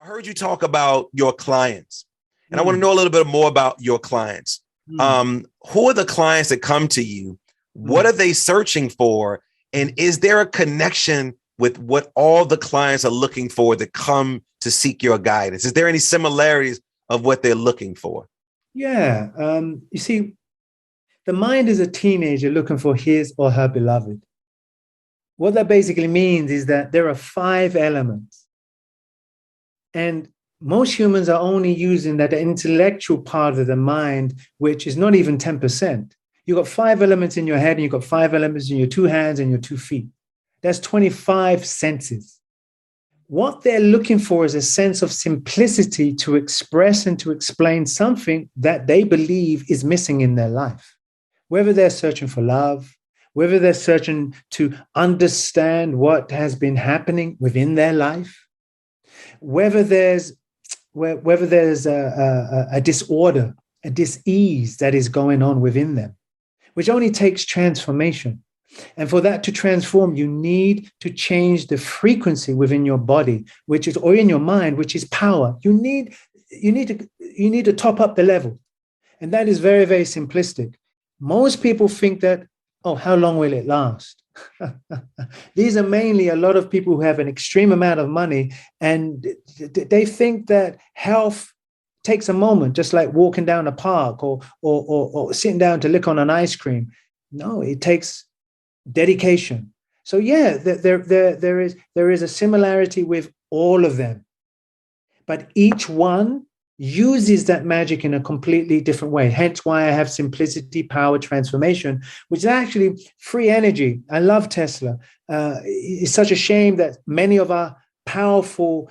I heard you talk about your clients, and I want to know a little bit more about your clients. Who are the clients that come to you? What are they searching for? And is there a connection with what all the clients are looking for that come to seek your guidance? Is there any similarities of what they're looking for? Yeah. You see, the mind is a teenager looking for his or her beloved. What that basically means is that there are 5 elements. And most humans are only using that intellectual part of the mind, which is not even 10%. You've got 5 elements in your head, and you've got 5 elements in your 2 hands and your 2 feet. That's 25 senses. What they're looking for is a sense of simplicity to express and to explain something that they believe is missing in their life. Whether they're searching for love, whether they're searching to understand what has been happening within their life, whether there's a disorder, a dis-ease that is going on within them, which only takes transformation. And for that to transform, you need to change the frequency within your body, which is, or in your mind, which is power. You need to top up the level. And that is very, very simplistic. Most people think that, oh, how long will it last? These are mainly a lot of people who have an extreme amount of money, and they think that health takes a moment, just like walking down a park or sitting down to lick on an ice cream. No, it takes dedication. So yeah, there is a similarity with all of them, but each one uses that magic in a completely different way. Hence why I have simplicity, power, transformation, which is actually free energy. I love Tesla. It's such a shame that many of our powerful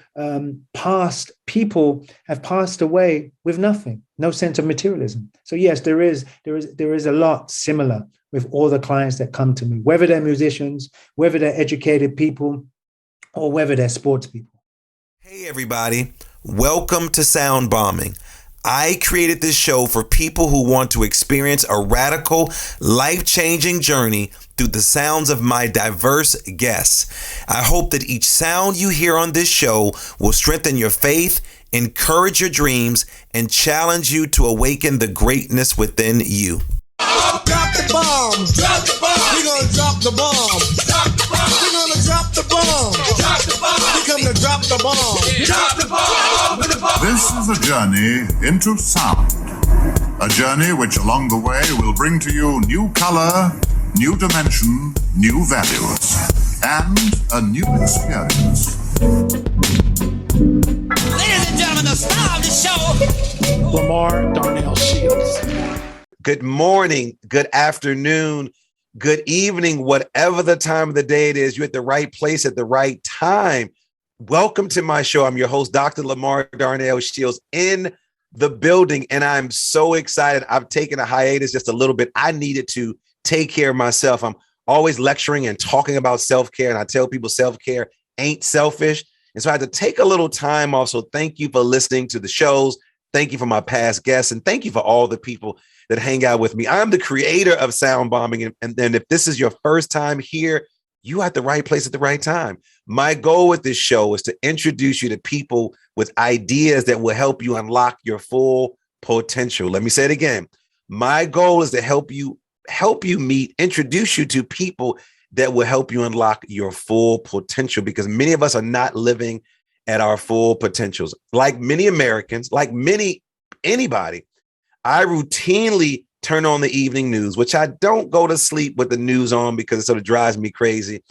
past people have passed away with nothing, no sense of materialism. So yes, there is a lot similar with all the clients that come to me, whether they're musicians, whether they're educated people, or whether they're sports people. Hey everybody. Welcome to Sound Bombing. I created this show for people who want to experience a radical, life-changing journey through the sounds of my diverse guests. I hope that each sound you hear on this show will strengthen your faith, encourage your dreams, and challenge you to awaken the greatness within you. Drop the bomb. Drop the bomb. We're going to drop the bomb. Drop the bomb. We're going to drop the bomb. Drop the bomb. We come to drop the bomb. Drop the bomb. This is a journey into sound. A journey which along the way will bring to you new color, new dimension, new values, and a new experience. Ladies and gentlemen, the star of the show, LaMarr Darnell Shields. Good morning, good afternoon, good evening, whatever the time of the day it is, you're at the right place at the right time. Welcome to my show. I'm your host, Dr. LaMarr Darnell Shields, in the building, and I'm so excited. I've taken a hiatus just a little bit. I needed to take care of myself. I'm always lecturing and talking about self-care, and I tell people self-care ain't selfish. And so I had to take a little time off. So thank you for listening to the shows. Thank you for my past guests, and thank you for all the people that hang out with me. I'm the creator of Sound Bombing, and if this is your first time here, you are at the right place at the right time. My goal with this show is to introduce you to people with ideas that will help you unlock your full potential. Let me say it again. My goal is to help you introduce you to people that will help you unlock your full potential, because many of us are not living at our full potentials. Like many Americans, like anybody, I routinely turn on the evening news, which I don't go to sleep with the news on because it sort of drives me crazy.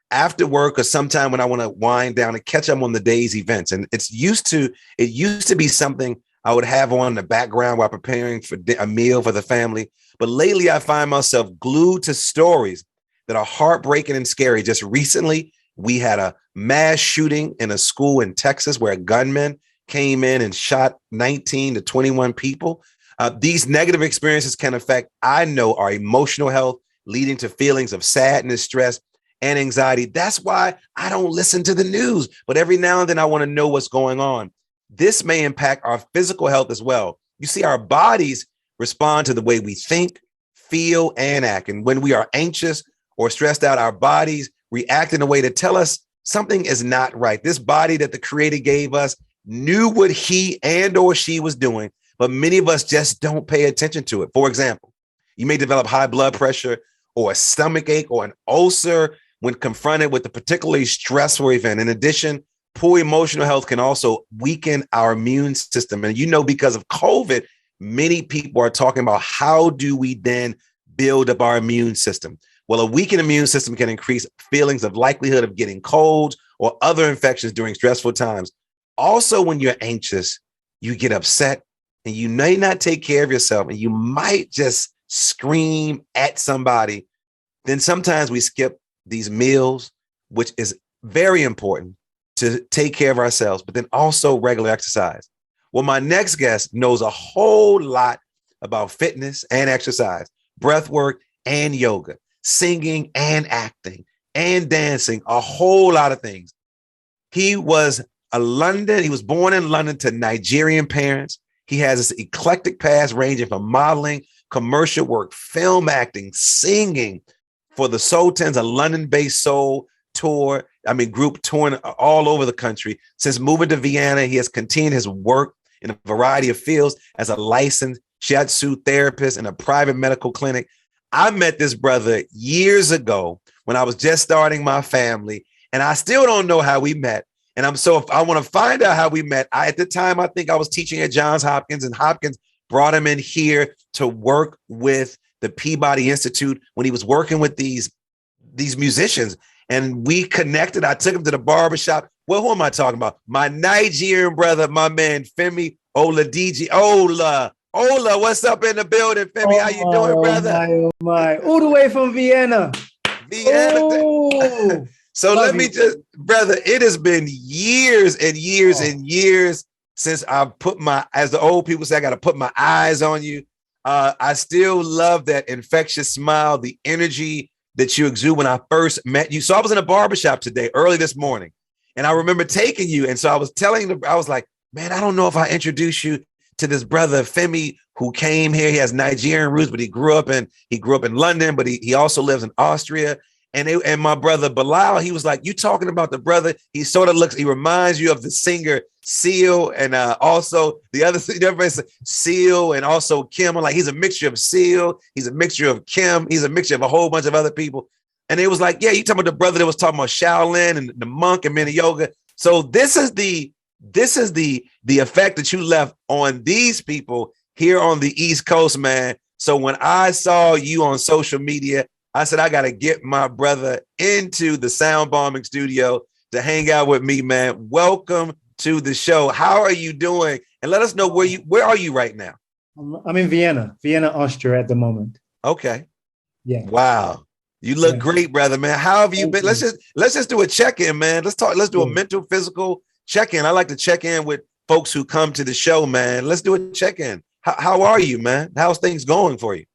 After work or sometime when I want to wind down and catch up on the day's events. And it used to be something I would have on in the background while preparing for a meal for the family. But lately I find myself glued to stories that are heartbreaking and scary. Just recently, we had a mass shooting in a school in Texas where a gunman came in and shot 19 to 21 people. These negative experiences can affect, I know, our emotional health, leading to feelings of sadness, stress, and anxiety. That's why I don't listen to the news, but every now and then I want to know what's going on. This may impact our physical health as well. You see, our bodies respond to the way we think, feel, and act. And when we are anxious or stressed out, our bodies react in a way to tell us something is not right. This body that the Creator gave us knew what he and or she was doing, but many of us just don't pay attention to it. For example, you may develop high blood pressure or a stomach ache or an ulcer when confronted with a particularly stressful event. In addition, poor emotional health can also weaken our immune system. And because of COVID, many people are talking about how do we then build up our immune system? Well, a weakened immune system can increase feelings of likelihood of getting colds or other infections during stressful times. Also, when you're anxious, you get upset and you may not take care of yourself and you might just scream at somebody. Then sometimes we skip these meals, which is very important to take care of ourselves, but then also regular exercise. Well, my next guest knows a whole lot about fitness and exercise, breath work and yoga, singing and acting and dancing, a whole lot of things. He was born in London to Nigerian parents. He has this eclectic past ranging from modeling, commercial work, film acting, singing for the Soul Tens, a London-based soul group touring all over the country. Since moving to Vienna, he has continued his work in a variety of fields as a licensed shiatsu therapist in a private medical clinic. I met this brother years ago when I was just starting my family, and I still don't know how we met. And if I want to find out how we met, at the time, I think I was teaching at Johns Hopkins, and Hopkins brought him in here to work with the Peabody Institute when he was working with these musicians. And we connected. I took him to the barbershop. Well, who am I talking about? My Nigerian brother, my man, Femi Oladeji. Ola, what's up in the building, Femi? How you doing, brother? My. All the way from Vienna. Vienna. So let me just, brother, it has been years and years and years since I as the old people say, I got to put my eyes on you. I still love that infectious smile, the energy that you exude when I first met you. So I was in a barbershop today, early this morning, and I remember taking you. And so I was I was like, man, I don't know if I introduce you to this brother, Femi, who came here. He has Nigerian roots, but he grew up in London, but he also lives in Austria. And my brother Bilal, he was like, you talking about the brother? He reminds you of the singer Seal, and also the other Seal, and also Kim. I'm like, he's a mixture of Seal, he's a mixture of Kim, he's a mixture of a whole bunch of other people. And it was like, yeah, you talking about the brother that was talking about Shaolin and the monk and many yoga. So this is the effect that you left on these people here on the East Coast, man. So when I saw you on social media, I said, I got to get my brother into the sound bombing studio to hang out with me, man. Welcome to the show. How are you doing? And let us know where are you right now? I'm in Vienna, Austria at the moment. Okay. Yeah. Wow. You look great, brother, man. How have you been? Let's just do a check-in, man. Let's do a mental, physical check-in. I like to check in with folks who come to the show, man. Let's do a check-in. How are you, man? How's things going for you?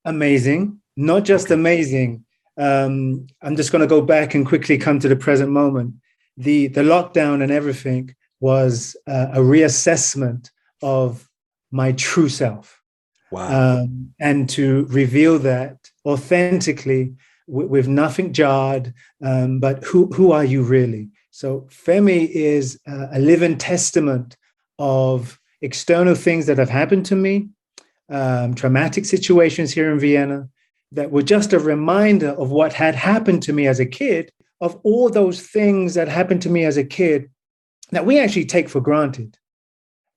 Amazing. Not just amazing. I'm just going to go back and quickly come to the present moment. The lockdown and everything was a reassessment of my true self. Wow. And to reveal that authentically with nothing jarred, but who are you really? So Femi is a living testament of external things that have happened to me, traumatic situations here in Vienna, that were just a reminder of what had happened to me as a kid, of all those things that happened to me as a kid that we actually take for granted.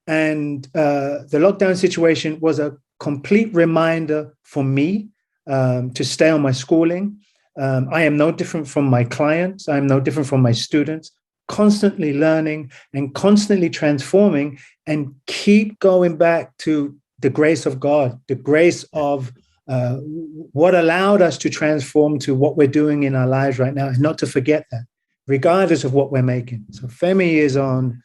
And the lockdown situation was a complete reminder for me to stay on my schooling. I am no different from my clients. I am no different from my students, constantly learning and constantly transforming, and keep going back to the grace of God, the grace of what allowed us to transform to what we're doing in our lives right now, and not to forget that, regardless of what we're making. So Femi is on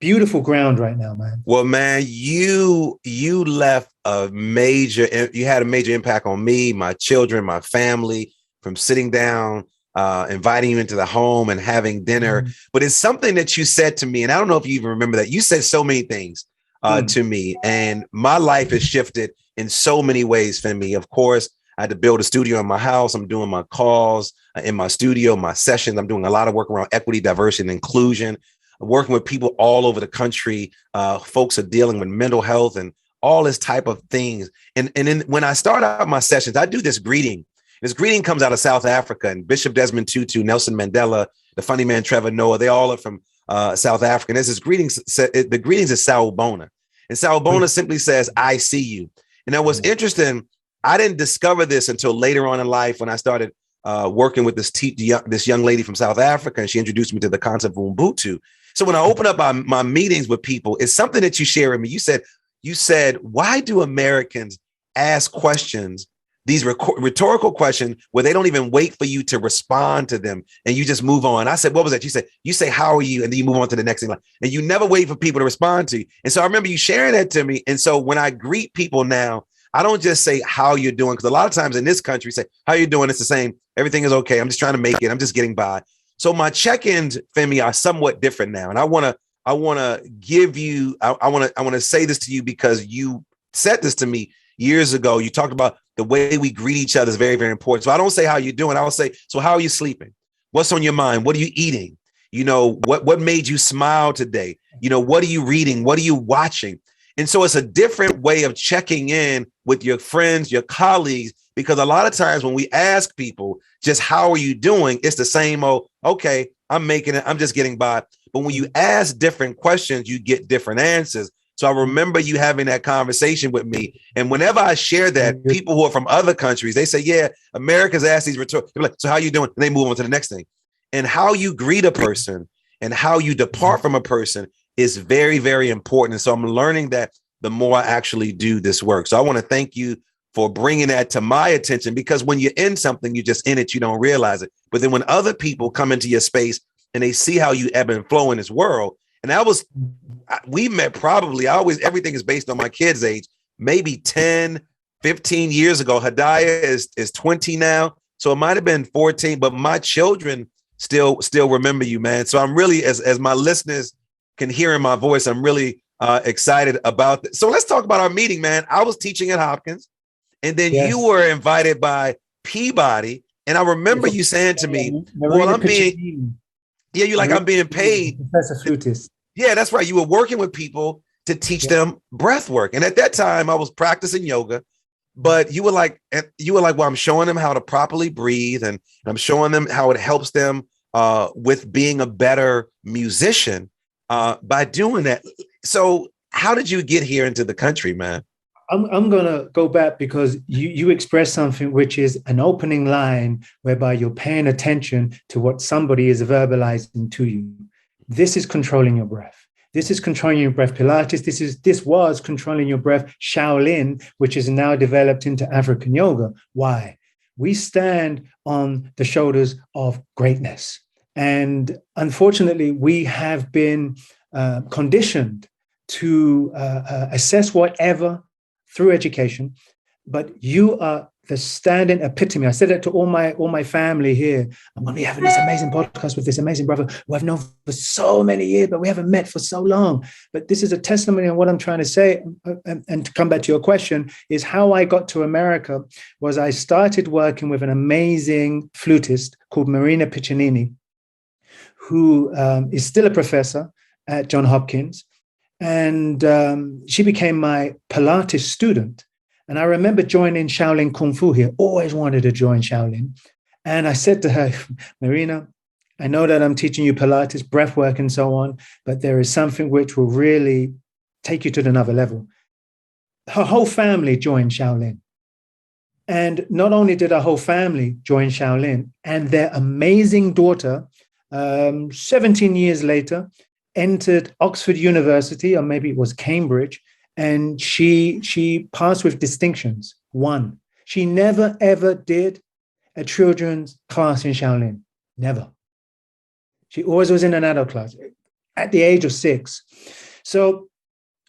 beautiful ground right now, man. Well, man, you left you had a major impact on me, my children, my family, from sitting down, inviting you into the home and having dinner. Mm-hmm. But it's something that you said to me, and I don't know if you even remember that. You said so many things to me, and my life has shifted in so many ways, Femi. Of course, I had to build a studio in my house. I'm doing my calls in my studio, my sessions. I'm doing a lot of work around equity, diversity, and inclusion. working with people all over the country. Folks are dealing with mental health and all this type of things. And then when I start out my sessions, I do this greeting. This greeting comes out of South Africa, and Bishop Desmond Tutu, Nelson Mandela, the funny man Trevor Noah, they all are from South Africa. And there's this greetings. The greetings is Sawubona. And Sawubona simply says, I see you. And that was interesting. I didn't discover this until later on in life when I started working with this young lady from South Africa, and she introduced me to the concept of Ubuntu. So when I open up my meetings with people, it's something that you share with me. You said, why do Americans ask questions, these rhetorical questions, where they don't even wait for you to respond to them and you just move on? I said, what was that? You say, how are you? And then you move on to the next thing. And you never wait for people to respond to you. And so I remember you sharing that to me. And so when I greet people now, I don't just say how you're doing, because a lot of times in this country, say, how you doing? It's the same. Everything is okay. I'm just trying to make it. I'm just getting by. So my check-ins, Femi, are somewhat different now. And I want to give you, I want to say this to you because you said this to me years ago. You talked about the way we greet each other is very, very important. So I don't say how you doing. I will say, so how are you sleeping? What's on your mind? What are you eating? You know, what made you smile today? You know, what are you reading? What are you watching? And so it's a different way of checking in with your friends, your colleagues, because a lot of times when we ask people just how are you doing, it's the same old, okay, I'm making it, I'm just getting by. But when you ask different questions, you get different answers. So I remember you having that conversation with me. And whenever I share that, people who are from other countries, they say, yeah, America's asked these rhetorical, like, so how you doing? And they move on to the next thing. And how you greet a person and how you depart from a person is very, very important. And so I'm learning that the more I actually do this work. So I want to thank you for bringing that to my attention, because when you're in something, you're just in it, you don't realize it. But then when other people come into your space and they see how you ebb and flow in this world, and we met probably, everything is based on my kid's age, maybe 10, 15 years ago. Hadaya is 20 now. So it might've been 14, but my children still remember you, man. So I'm really, as my listeners can hear in my voice, I'm really excited about this. So let's talk about our meeting, man. I was teaching at Hopkins, and then you were invited by Peabody. And I remember you saying to me, well, I'm being paid. Professor Flutist. Yeah, that's right. You were working with people to teach them breath work. And at that time I was practicing yoga, but you were like, well, I'm showing them how to properly breathe, and I'm showing them how it helps them with being a better musician by doing that. So how did you get here into the country, man? I'm going to go back because you expressed something which is an opening line whereby you're paying attention to what somebody is verbalizing to you. This is controlling your breath. This is controlling your breath. Pilates, this was controlling your breath. Shaolin, which is now developed into African yoga. Why? We stand on the shoulders of greatness. And unfortunately, we have been conditioned to assess whatever through education, but you are the standing epitome. I said that to all my family here. I'm going to be having this amazing podcast with this amazing brother who I've known for so many years, but we haven't met for so long. But this is a testimony on what I'm trying to say. And to come back to your question, is how I got to America was I started working with an amazing flutist called Marina, who is still a professor at Johns Hopkins. And she became my Pilates student. And I remember joining Shaolin Kung Fu here, always wanted to join Shaolin. And I said to her, Marina, I know that I'm teaching you Pilates, breath work and so on, but there is something which will really take you to another level. Her whole family joined Shaolin. And not only did her whole family join Shaolin, and their amazing daughter, 17 years later, entered Oxford University, or maybe it was Cambridge, and she passed with distinctions. One, she never, ever did a children's class in Shaolin. Never. She always was in an adult class at the age of 6. So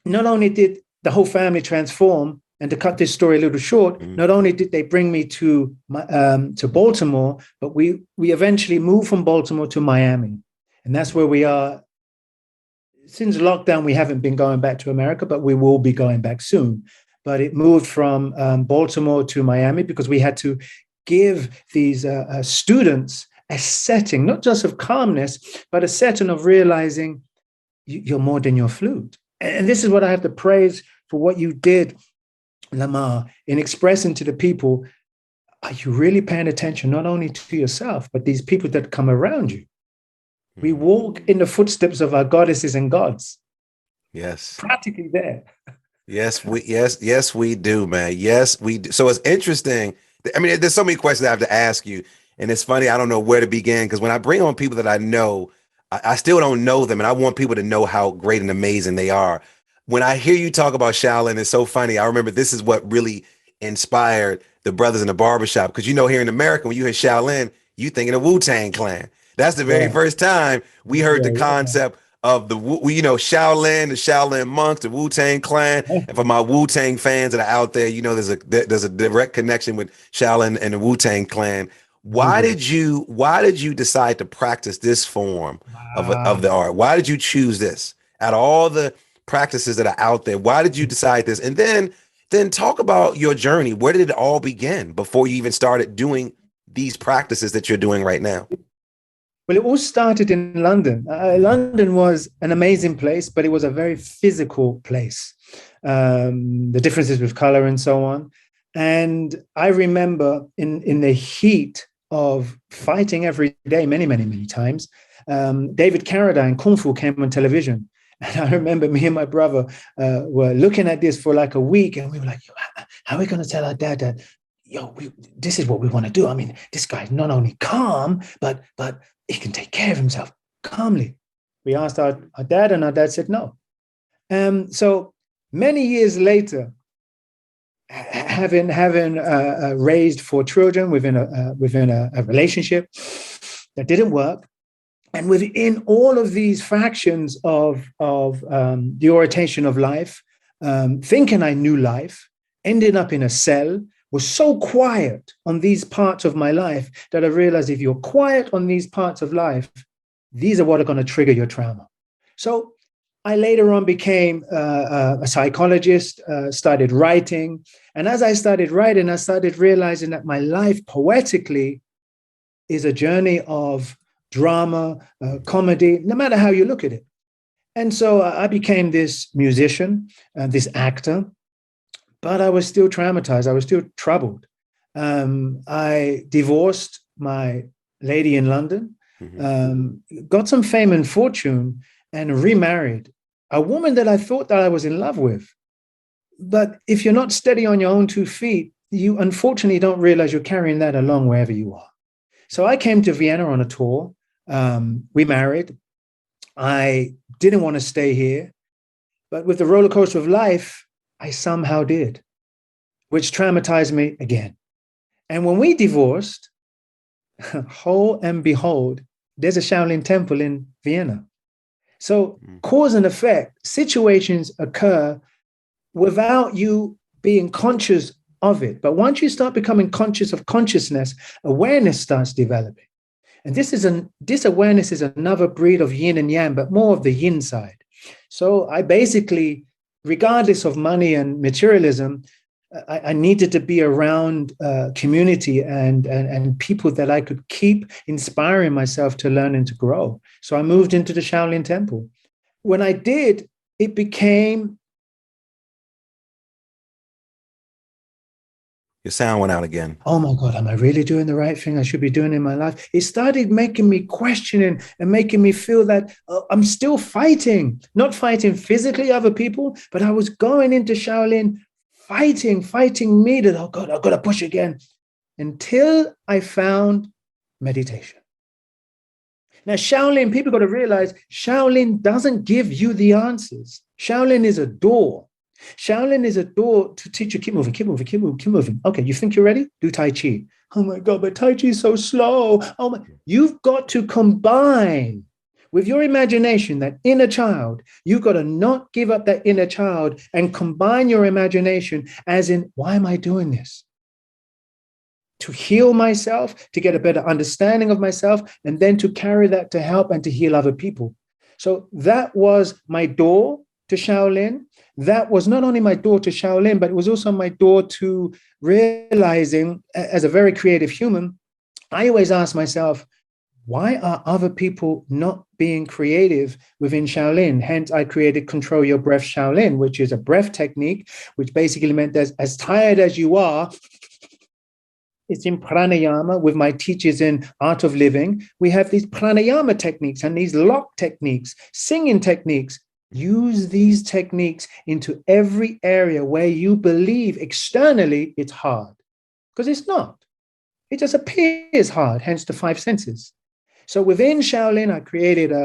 not only did the whole family transform, and to cut this story a little short, not only did they bring me to Baltimore, but we eventually moved from Baltimore to Miami. And that's where we are. Since lockdown, we haven't been going back to America, but we will be going back soon. But it moved from Baltimore to Miami because we had to give these students a setting, not just of calmness, but a setting of realizing you're more than your flute. And this is what I have to praise for what you did, LaMarr, in expressing to the people, are you really paying attention not only to yourself, but these people that come around you? We walk in the footsteps of our goddesses and gods. Yes. Practically there. Yes, we do, man. Yes, we do. So it's interesting. I mean, there's so many questions I have to ask you. And it's funny, I don't know where to begin, because when I bring on people that I know, I still don't know them. And I want people to know how great and amazing they are. When I hear you talk about Shaolin, it's so funny. I remember this is what really inspired the brothers in the barbershop. Because, here in America, when you hear Shaolin, you think of the WuTang Clan. That's the very first time we heard the concept of the Shaolin, the Shaolin Monks, the WuTang Clan. And for my WuTang fans that are out there, there's a direct connection with Shaolin and the WuTang Clan. Why did you decide to practice this form of the art? Why did you choose this out of all the practices that are out there? Why did you decide this? And then talk about your journey. Where did it all begin before you even started doing these practices that you're doing right now? Well, it all started in London. London was an amazing place, but it was a very physical place. The differences with color and so on. And I remember in the heat of fighting every day, many, many, many times, David Carradine, Kung Fu, came on television. And I remember me and my brother were looking at this for like a week, and we were like, how are we going to tell our dad that, this is what we want to do? I mean, this guy's not only calm, but he can take care of himself calmly. We asked our dad, and our dad said no. So many years later, having raised 4 children within a relationship that didn't work, and within all of these factions of the orientation of life, thinking I knew life, ended up in a cell, was so quiet on these parts of my life that I realized if you're quiet on these parts of life, these are what are going to trigger your trauma. So I later on became a psychologist, started writing. And as I started writing, I started realizing that my life poetically is a journey of drama, comedy, no matter how you look at it. And so I became this musician, this actor, but I was still traumatized. I was still troubled. I divorced my lady in London, got some fame and fortune, and remarried a woman that I thought that I was in love with. But if you're not steady on your own 2 feet, you unfortunately don't realize you're carrying that along wherever you are. So I came to Vienna on a tour. We married. I didn't want to stay here, but with the roller coaster of life, I somehow did, which traumatized me again. And when we divorced, lo and behold, there's a Shaolin temple in Vienna. So cause and effect, situations occur without you being conscious of it. But once you start becoming conscious of consciousness, awareness starts developing. And this awareness is another breed of yin and yang, but more of the yin side. So I basically, regardless of money and materialism, I needed to be around community and people that I could keep inspiring myself to learn and to grow. So I moved into the Shaolin Temple. When I did, it became... Your sound went out again. Oh my God, am I really doing the right thing I should be doing in my life? It started making me questioning and making me feel that I'm still fighting, not fighting physically other people, but I was going into Shaolin fighting me that, oh God, I've got to push again, until I found meditation. Now, Shaolin, people got to realize, Shaolin doesn't give you the answers. Shaolin is a door. Shaolin is a door to teach you, keep moving, keep moving, keep moving, keep moving. Okay, you think you're ready? Do Tai Chi. Oh my God, but Tai Chi is so slow. Oh my, you've got to combine with your imagination, that inner child. You've got to not give up that inner child and combine your imagination as in, why am I doing this? To heal myself, to get a better understanding of myself, and then to carry that to help and to heal other people. So that was my door to Shaolin. That was not only my door to Shaolin, but it was also my door to realizing, as a very creative human, I always ask myself, why are other people not being creative within Shaolin. Hence, I created Control Your Breath Shaolin, which is a breath technique, which basically meant that as tired as you are, it's in pranayama. With my teachers in Art of Living, we have these pranayama techniques and these lock techniques, singing techniques. Use these techniques into every area where you believe externally it's hard, because it's not. It just appears hard, hence the five senses. So within Shaolin, I created a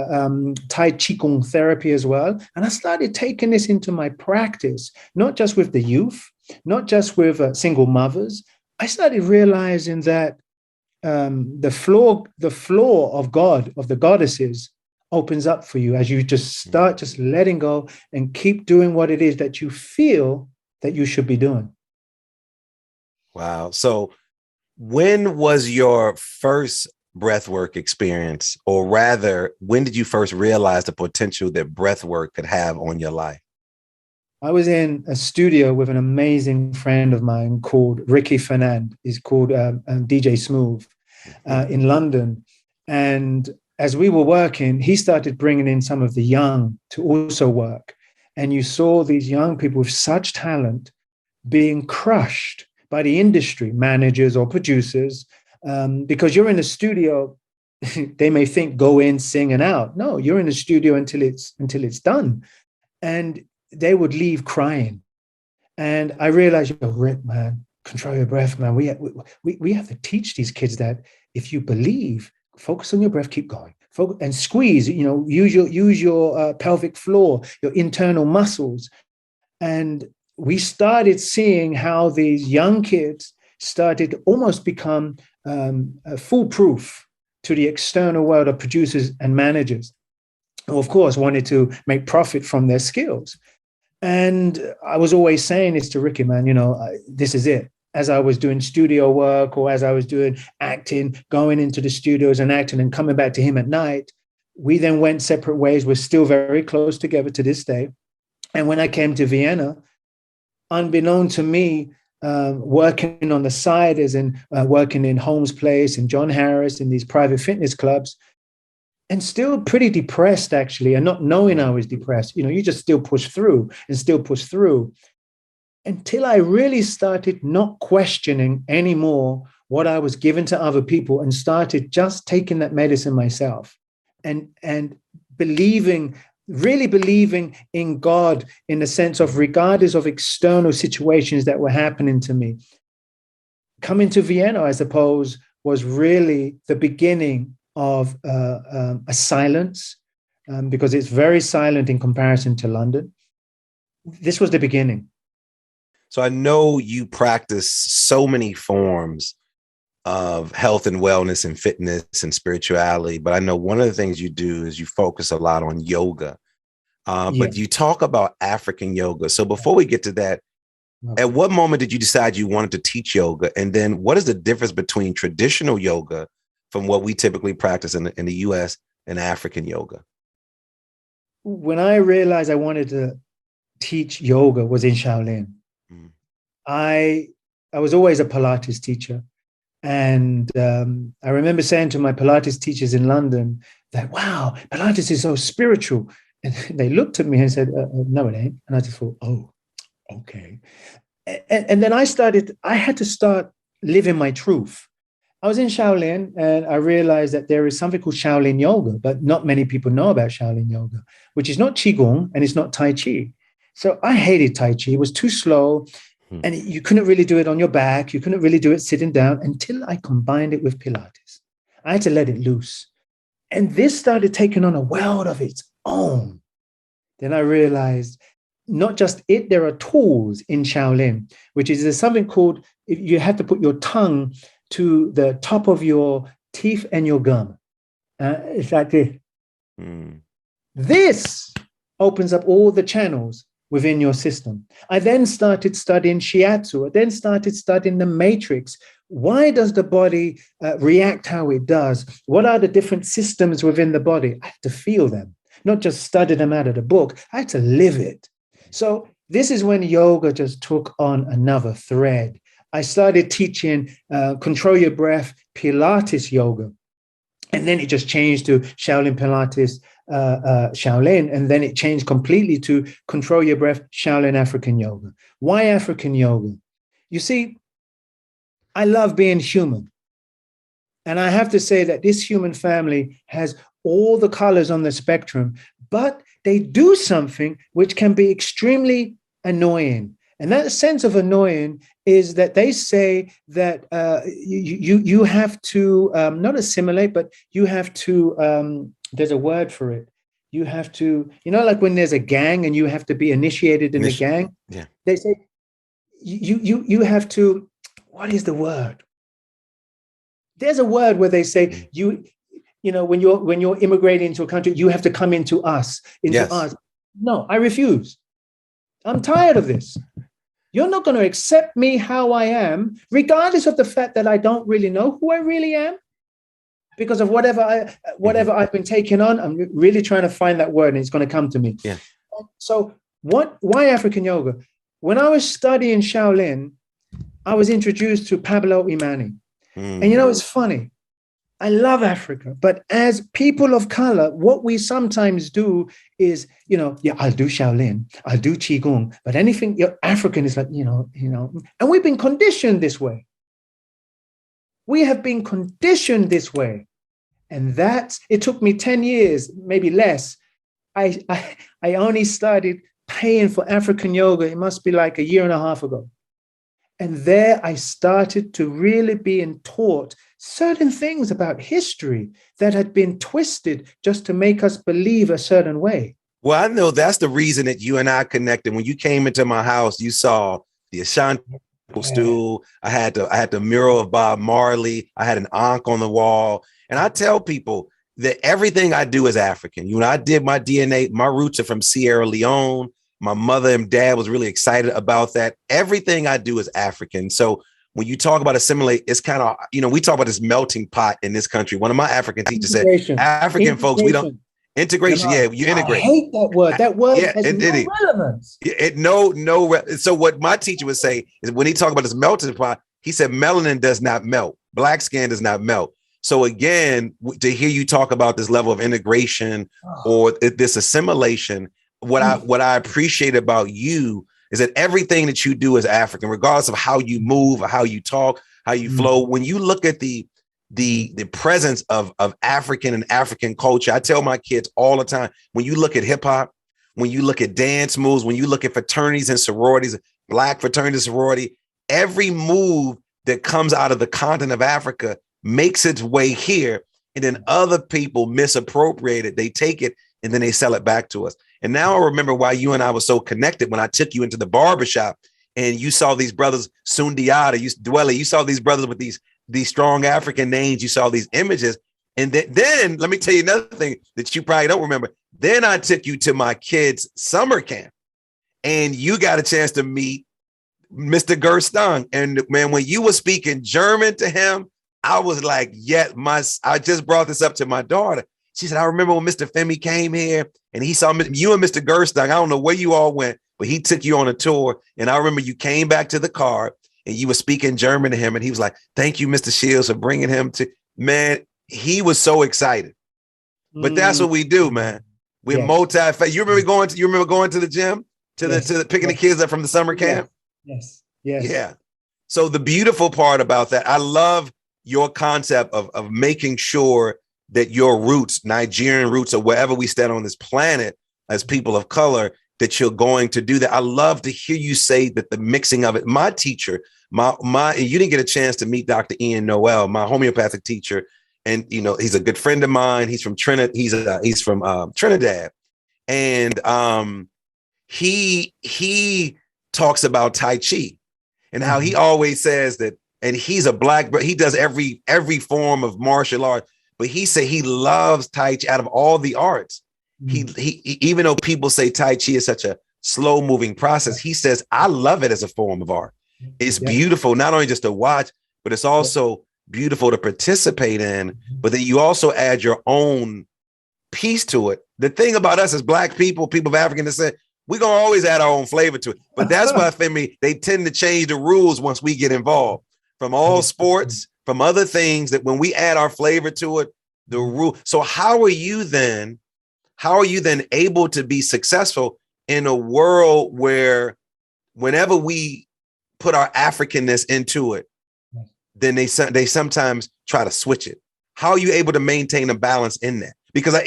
Tai Qigong therapy as well. And I started taking this into my practice, not just with the youth, not just with single mothers. I started realizing that the floor of God, of the goddesses, opens up for you as you just start just letting go and keep doing what it is that you feel that you should be doing. Wow. So when was your first breathwork experience, or rather, when did you first realize the potential that breathwork could have on your life? I was in a studio with an amazing friend of mine called Ricky Fernand. He's called DJ Smooth in London. And as we were working, he started bringing in some of the young to also work. And you saw these young people with such talent being crushed by the industry, managers or producers, because you're in the studio. They may think go in, sing and out. No, you're in the studio until it's done. And they would leave crying. And I realized, Rick, man, control your breath, man. We have to teach these kids that if you believe, focus on your breath, keep going, focus and squeeze, use your pelvic floor, your internal muscles. And we started seeing how these young kids started to almost become foolproof to the external world of producers and managers, who of course wanted to make profit from their skills. And I was always saying this to Ricky, man, this is it. As I was doing studio work or as I was doing acting, going into the studios and acting and coming back to him at night, we then went separate ways. We're still very close together to this day. And when I came to Vienna, unbeknown to me, working on the side as in working in Holmes Place and John Harris in these private fitness clubs, and still pretty depressed, actually, and not knowing I was depressed. You just still push through until I really started not questioning anymore what I was given to other people and started just taking that medicine myself and really believing in God in the sense of regardless of external situations that were happening to me. Coming to Vienna, I suppose, was really the beginning of a silence, because it's very silent in comparison to London. This was the beginning. So I know you practice so many forms of health and wellness and fitness and spirituality, but I know one of the things you do is you focus a lot on yoga, but you talk about African yoga. So before we get to that, at what moment did you decide you wanted to teach yoga? And then what is the difference between traditional yoga from what we typically practice in the US and African yoga? When I realized I wanted to teach yoga was in Shaolin. I was always a Pilates teacher. And I remember saying to my Pilates teachers in London that, wow, Pilates is so spiritual. And they looked at me and said, no, it ain't. And I just thought, oh, okay. And then I had to start living my truth. I was in Shaolin and I realized that there is something called Shaolin yoga, but not many people know about Shaolin yoga, which is not Qigong and it's not Tai Chi. So I hated Tai Chi. It was too slow. And you couldn't really do it on your back. You couldn't really do it sitting down until I combined it with Pilates. I had to let it loose. And this started taking on a world of its own. Then I realized not just it, there are tools in Shaolin, which is there's something called, you have to put your tongue to the top of your teeth and your gum. It's like this. This opens up all the channels within your system. I then started studying shiatsu. I then started studying the matrix. Why does the body react how it does? What are the different systems within the body? I had to feel them, not just study them out of the book. I had to live it. So this is when yoga just took on another thread. I started teaching control your breath, Pilates yoga. And then it just changed to Shaolin Pilates, Shaolin, and then it changed completely to control your breath, Shaolin African yoga. Why African yoga? You see, I love being human. And I have to say that this human family has all the colors on the spectrum, but they do something which can be extremely annoying. And that sense of annoying is that they say that you have to not assimilate, but you have to, there's a word for it. You have to, like when there's a gang and you have to be initiated in the gang. Yeah. They say you have to, what is the word? There's a word where they say when you're immigrating into a country, you have to come into us, us. No, I refuse. I'm tired of this. You're not going to accept me how I am, regardless of the fact that I don't really know who I really am, because of whatever I've been taking on. I'm really trying to find that word, and it's going to come to me. Yeah. So why African yoga? When I was studying Shaolin, I was introduced to Pablo Imani. And it's funny. I love Africa, but as people of color, what we sometimes do is, I'll do Shaolin, I'll do Qigong, but anything African is like, and we've been conditioned this way. We have been conditioned this way. And it took me 10 years, maybe less. I only started paying for African yoga. It must be like a year and a half ago. And there I started to really being taught certain things about history that had been twisted just to make us believe a certain way. Well, I know that's the reason that you and I connected. When you came into my house, you saw the Ashanti stool. I had the mural of Bob Marley. I had an ankh on the wall. And I tell people that everything I do is African. When I did my DNA, my roots are from Sierra Leone. My mother and dad was really excited about that. Everything I do is African. So when you talk about assimilate, it's kind of, we talk about this melting pot in this country. One of my African teachers said, African folks, we don't integration. Yeah, you integrate. I hate that word. That word has no relevance. So what my teacher would say is when he talked about this melting pot, he said melanin does not melt. Black skin does not melt. So again, to hear you talk about this level of integration or this assimilation, what I appreciate about you is that everything that you do is African, regardless of how you move or how you talk, how you flow. When you look at the presence of African and African culture, I tell my kids all the time, when you look at hip hop, when you look at dance moves, when you look at fraternities and sororities, Black fraternity sorority, every move that comes out of the continent of Africa makes its way here. And then other people misappropriate it. They take it and then they sell it back to us. And now I remember why you and I were so connected when I took you into the barbershop and you saw these brothers, Sundiata, Dwele, you saw these brothers with these strong African names. You saw these images. And then let me tell you another thing that you probably don't remember. Then I took you to my kids' summer camp and you got a chance to meet Mr. Gerstang. And man, when you were speaking German to him, I was like, I just brought this up to my daughter. She said, I remember when Mr. Femi came here and he saw you and Mr. Gerstang. I don't know where you all went, but he took you on a tour. And I remember you came back to the car and you were speaking German to him. And he was like, thank you, Mr. Shields, for bringing him to, man, he was so excited. But that's what we do, man. We're multi-faceted. You remember going to the gym, to the picking the kids up from the summer camp? Yes. Yeah. So the beautiful part about that, I love your concept of making sure that your roots, Nigerian roots, or wherever we stand on this planet as people of color, that you're going to do that. I love to hear you say that the mixing of it. My teacher, you didn't get a chance to meet Dr. Ian Noel, my homeopathic teacher, and he's a good friend of mine. He's from Trinidad. He's from Trinidad, and he talks about Tai Chi and how he always says that. And he's a black, but he does every form of martial art. But he said he loves Tai Chi out of all the arts. He even though people say Tai Chi is such a slow moving process, he says, I love it as a form of art. It's beautiful, not only just to watch, but it's also beautiful to participate in, but that you also add your own piece to it. The thing about us as black people of African descent, we're going to always add our own flavor to it. But that's why, Femi, they tend to change the rules once we get involved. From all sports, from other things, that when we add our flavor to it, the rule. So how are you then able to be successful in a world where whenever we put our Africanness into it, then they sometimes try to switch it? How are you able to maintain a balance in that? Because I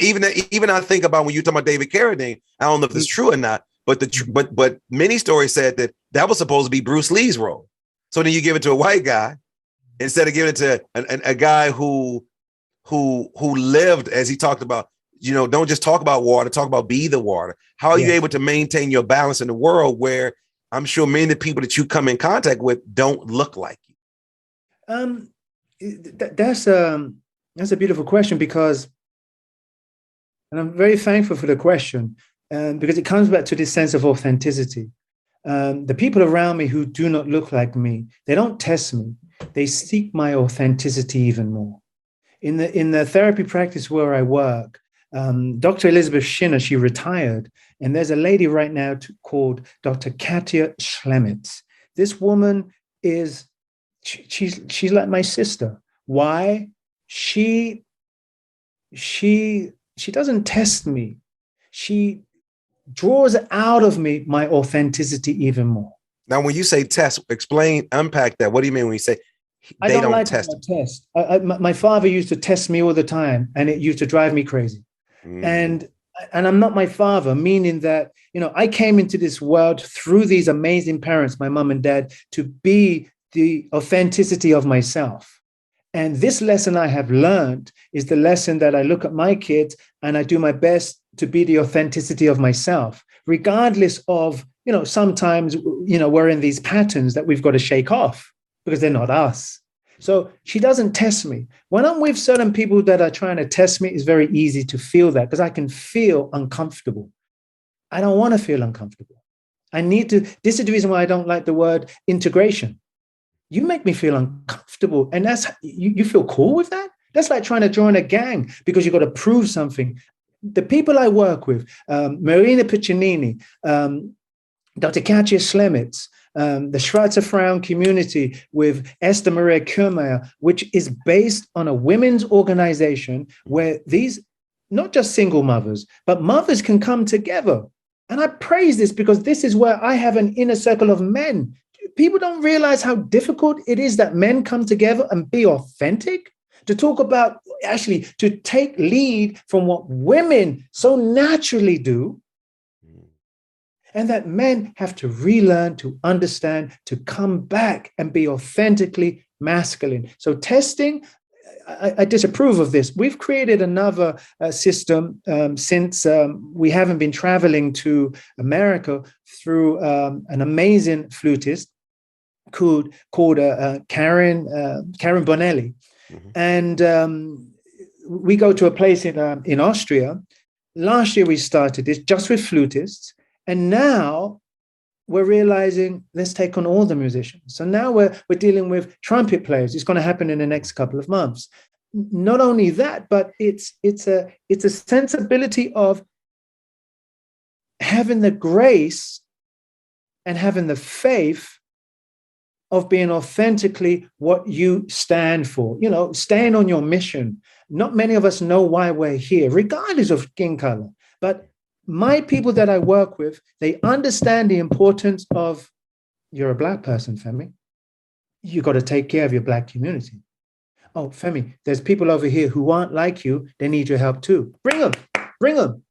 think about when you talk about David Carradine, I don't know if it's true or not, but but many stories said that was supposed to be Bruce Lee's role. So then you give it to a white guy instead of giving it to a guy who lived, as he talked about, don't just talk about water, talk about be the water. How are you able to maintain your balance in the world where I'm sure many of the people that you come in contact with don't look like you? That's a beautiful question, because, and I'm very thankful for the question, because it comes back to this sense of authenticity. The people around me who do not look like me, they don't test me. They seek my authenticity even more. In the therapy practice where I work, Dr. Elizabeth Schinner, she retired, and there's a lady right now called Dr. Katia Schlemitz. This woman she's like my sister. Why? She doesn't test me. She draws out of me my authenticity even more. Now, when you say test, unpack that. What do you mean when you say they don't test? My father used to test me all the time, and it used to drive me crazy. And I'm not my father, meaning that, I came into this world through these amazing parents, my mom and dad, to be the authenticity of myself. And this lesson I have learned is the lesson that I look at my kids and I do my best to be the authenticity of myself, regardless of, sometimes, we're in these patterns that we've got to shake off because they're not us. So she doesn't test me. When I'm with certain people that are trying to test me, it's very easy to feel that, because I can feel uncomfortable. I don't want to feel uncomfortable. This is the reason why I don't like the word integration. You make me feel uncomfortable. And that's, you feel cool with that? That's like trying to join a gang because you've got to prove something. The people I work with, Marina Piccinini, Dr. Katja Schlemitz, the Schwarzer Frauen community with Esther Maria Kirmeyer, which is based on a women's organization where these, not just single mothers, but mothers can come together. And I praise this because this is where I have an inner circle of men. People don't realize how difficult it is that men come together and be authentic, to talk about, actually, to take lead from what women so naturally do. And that men have to relearn, to understand, to come back and be authentically masculine. So testing, I disapprove of this. We've created another system since we haven't been traveling to America, through an amazing flutist called Karen Bonelli. Mm-hmm. And we go to a place in Austria. Last year we started this just with flutists. And now we're realizing, let's take on all the musicians. So now we're dealing with trumpet players. It's going to happen in the next couple of months. Not only that, but it's a sensibility of having the grace and having the faith of being authentically what you stand for. Staying on your mission. Not many of us know why we're here, regardless of skin color. But my people that I work with, they understand the importance of, you're a Black person, Femi. You got to take care of your Black community. Oh, Femi, there's people over here who aren't like you. They need your help too. Bring them.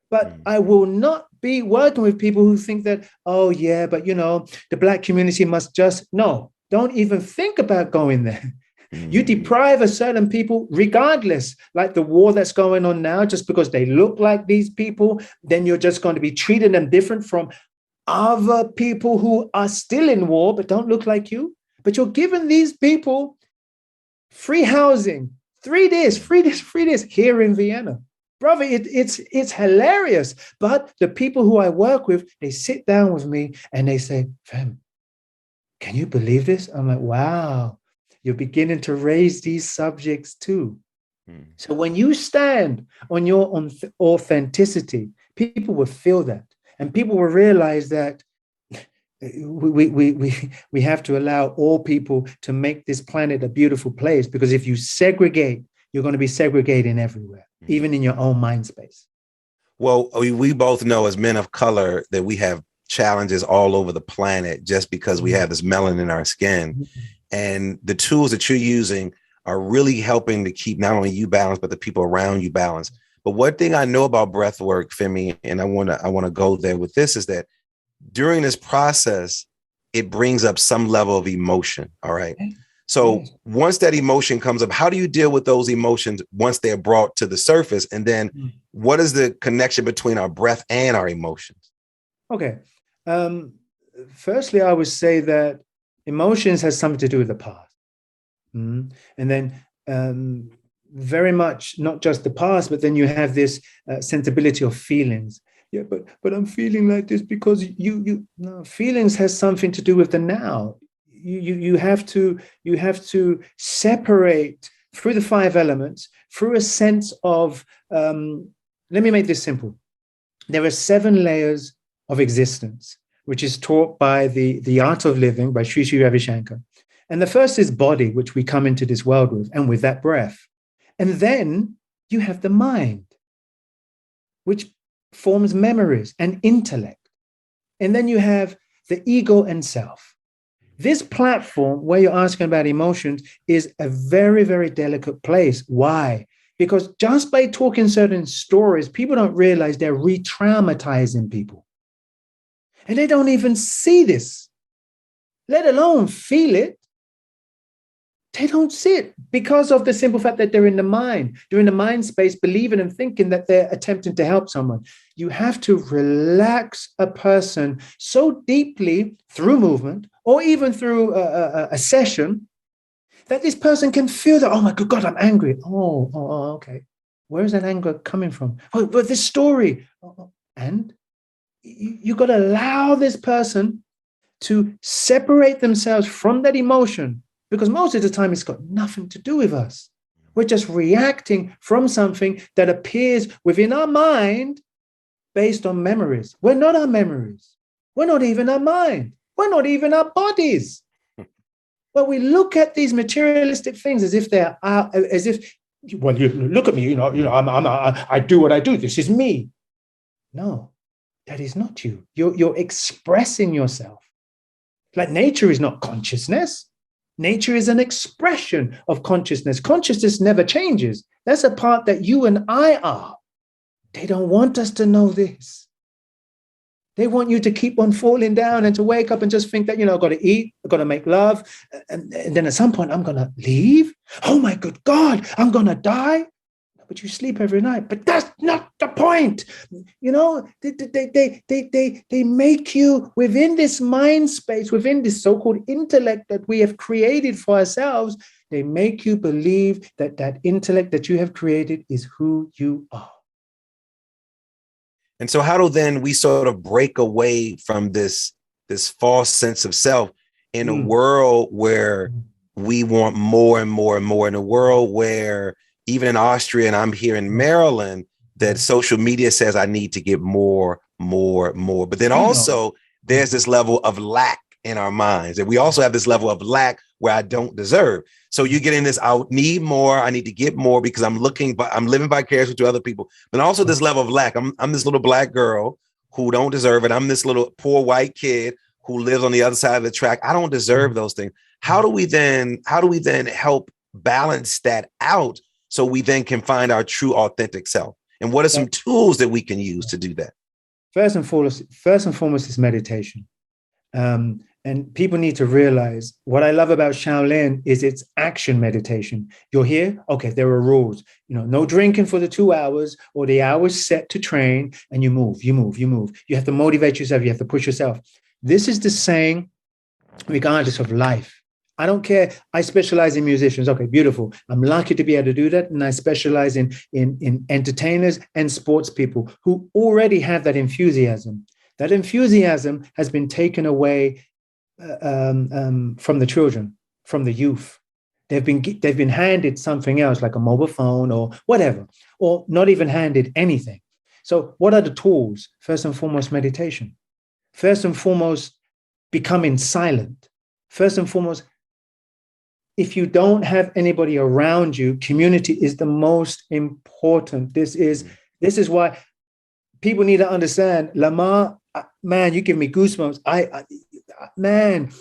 But I will not be working with people who think that, oh yeah, but the Black community must just, no, don't even think about going there. You deprive a certain people, regardless, like the war that's going on now, just because they look like these people, then you're just going to be treating them different from other people who are still in war, but don't look like you. But you're giving these people free housing, 3 days, free this here in Vienna. Brother, it's hilarious. But the people who I work with, they sit down with me and they say, Fem, can you believe this? I'm like, wow. You're beginning to raise these subjects too. So when you stand on your authenticity, people will feel that. And people will realize that we have to allow all people to make this planet a beautiful place. Because if you segregate you're going to be segregating everywhere, even in your own mind space. Well, we both know as men of color that we have challenges all over the planet just because we have this melanin in our skin. And the tools that you're using are really helping to keep not only you balanced, but the people around you balanced. But one thing I know about breath work, Femi, and I want to go there with this, is that during this process, it brings up some level of emotion. All right. So once that emotion comes up, how do you deal with those emotions once they're brought to the surface? And then what is the connection between our breath and our emotions? Okay. Firstly, I would say that emotions has something to do with the past. And then very much not just the past, but then you have this sensibility of feelings. Yeah, but I'm feeling like this because no, feelings has something to do with the now. You have to separate through the 5 elements, through a sense of let me make this simple. There are 7 layers of existence, which is taught by the Art of Living by Sri Sri Ravi Shankar. And the first is body, which we come into this world with, and with that breath. And then you have the mind, which forms memories and intellect. And then you have the ego and self. This platform where you're asking about emotions is a very, very delicate place. Why? Because just by talking certain stories, people don't realize they're re-traumatizing people. And they don't even see this, let alone feel it. They don't see it because of the simple fact that they're in the mind. They're in the mind space, believing and thinking that they're attempting to help someone. You have to relax a person so deeply through movement or even through a session that this person can feel that, oh my good God, I'm angry. Oh, okay. Where is that anger coming from? Oh, but this story. And you got to allow this person to separate themselves from that emotion, because most of the time it's got nothing to do with us. We're just reacting from something that appears within our mind based on memories. We're not our memories. We're not even our mind. We're not even our bodies. But we look at these materialistic things as if they're as if, well, you look at me, I do what I do. This is me. No, that is not you. You're expressing yourself. Like nature is not consciousness. Nature is an expression of consciousness. Consciousness never changes. That's a part that you and I are. They don't want us to know this. They want you to keep on falling down and to wake up and just think that, I've got to eat, I've got to make love. And then at some point, I'm going to leave. Oh my good God, I'm going to die. But you sleep every night. But that's not the point. They make you within this mind space, within this so-called intellect that we have created for ourselves. They make you believe that that intellect that you have created is who you are. And so how do then we sort of break away from this false sense of self in a world where we want more and more and more, in a world where even in Austria, and I'm here in Maryland, that social media says I need to get more. But then also there's this level of lack in our minds. And we also have this level of lack where I don't deserve. So you get in this, I need more, I need to get more because I'm living vicariously to other people. But also this level of lack. I'm this little Black girl who don't deserve it. I'm this little poor white kid who lives on the other side of the track. I don't deserve those things. How do we then help balance that out so we then can find our true authentic self? And what are some tools that we can use to do that? First and foremost is meditation. And people need to realize what I love about Shaolin is its action meditation. You're here. Okay, there are rules. No drinking for the 2 hours or the hours set to train, and you move. You have to motivate yourself. You have to push yourself. This is the same regardless of life. I don't care. I specialize in musicians. Okay, beautiful. I'm lucky to be able to do that. And I specialize in entertainers and sports people who already have that enthusiasm. That enthusiasm has been taken away from the children, from the youth. They've been handed something else like a mobile phone or whatever, or not even handed anything. So what are the tools? First and foremost, meditation. First and foremost, becoming silent. First and foremost, if you don't have anybody around you, community is the most important. This is why people need to understand, LaMarr, man, you give me goosebumps. Man,